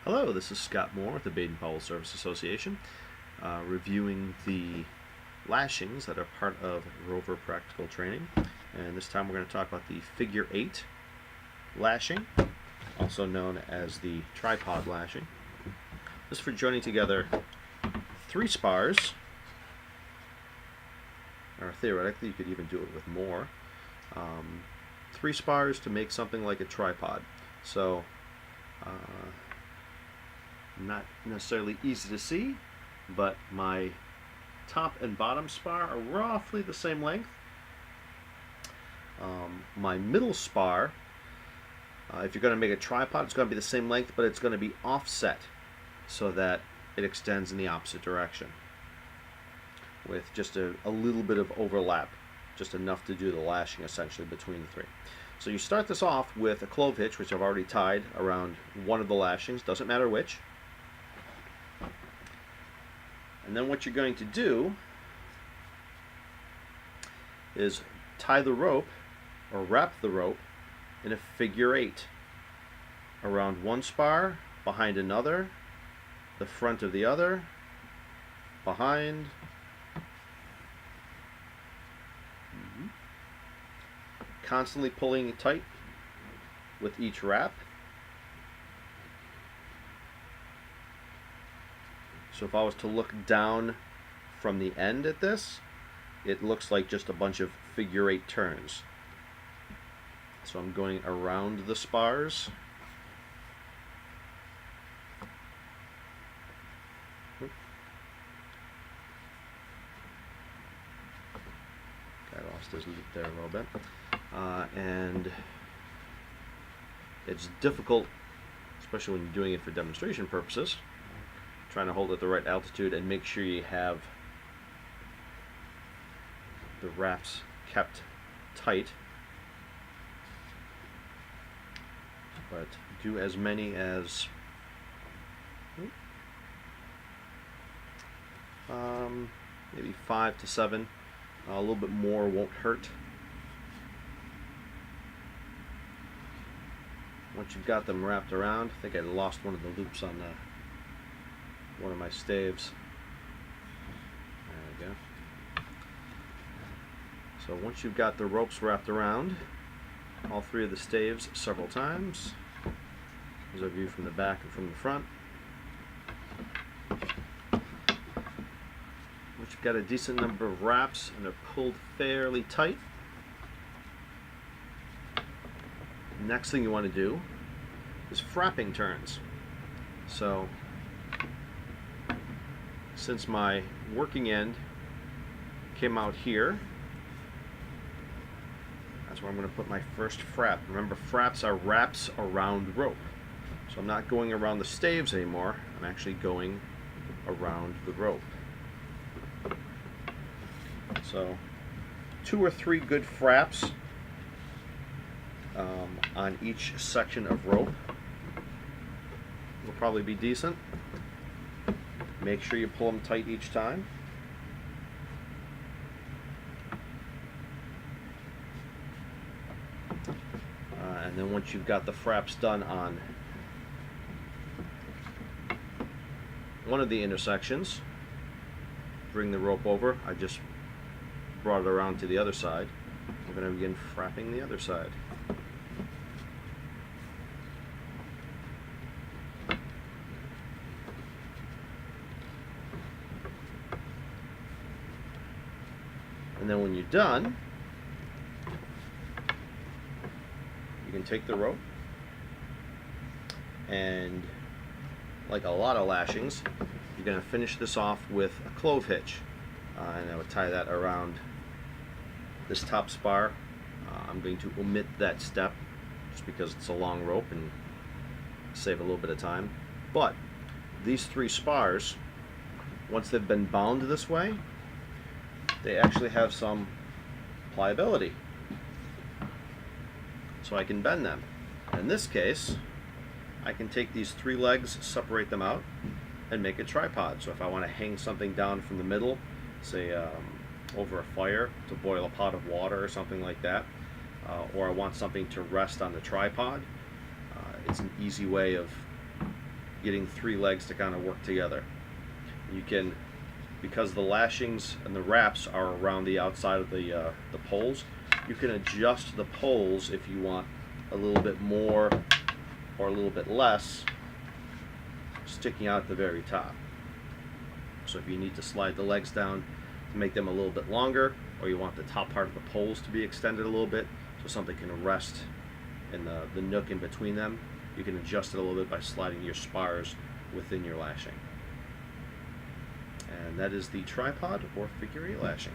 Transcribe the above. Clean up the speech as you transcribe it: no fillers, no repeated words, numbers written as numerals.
Hello, this is Scott Moore with the Baden-Powell Service Association, reviewing the lashings that are part of Rover Practical Training. And this time we're going to talk about the figure 8 lashing, also known as the tripod lashing. This is for joining together 3 spars, or theoretically you could even do it with more. 3 spars to make something like a tripod. So not necessarily easy to see, but my top and bottom spar are roughly the same length. My middle spar, if you're going to make a tripod, it's going to be the same length, but it's going to be offset so that it extends in the opposite direction with just a little bit of overlap, just enough to do the lashing essentially between the 3. So you start this off with a clove hitch, which I've already tied around one of the lashings, doesn't matter which. And then what you're going to do is tie the rope, or wrap the rope, in a figure 8 around one spar, behind another, the front of the other, behind, constantly pulling it tight with each wrap. So if I was to look down from the end at this, it looks like just a bunch of figure 8 turns. So I'm going around the spars. Got lost his loop there a little bit. And it's difficult, especially when you're doing it for demonstration purposes, trying to hold at the right altitude and make sure you have the wraps kept tight. But do as many as maybe 5 to 7. A little bit more won't hurt. Once you've got them wrapped around, I think I lost one of the loops on one of my staves. There we go. So once you've got the ropes wrapped around all 3 of the staves several times, there's a view from the back and from the front. Once you've got a decent number of wraps and they're pulled fairly tight, next thing you want to do is frapping turns. So since my working end came out here, that's where I'm going to put my first frap. Remember, fraps are wraps around rope. So I'm not going around the staves anymore, I'm actually going around the rope. So 2 or 3 good fraps on each section of rope will probably be decent. Make sure you pull them tight each time. And then once you've got the fraps done on one of the intersections, bring the rope over. I just brought it around to the other side. We're going to begin frapping the other side. And then when you're done, you can take the rope and, like a lot of lashings, you're going to finish this off with a clove hitch. And I would tie that around this top spar. I'm going to omit that step just because it's a long rope and save a little bit of time. But these 3 spars, once they've been bound this way, they actually have some pliability. So I can bend them. In this case, I can take these 3 legs, separate them out, and make a tripod. So if I want to hang something down from the middle, say over a fire to boil a pot of water or something like that, or I want something to rest on the tripod, it's an easy way of getting 3 legs to kind of work together. You can, because the lashings and the wraps are around the outside of the poles, you can adjust the poles if you want a little bit more or a little bit less sticking out at the very top. So if you need to slide the legs down to make them a little bit longer, or you want the top part of the poles to be extended a little bit so something can rest in the nook in between them, you can adjust it a little bit by sliding your spars within your lashing. And that is the tripod or figure 8 lashing.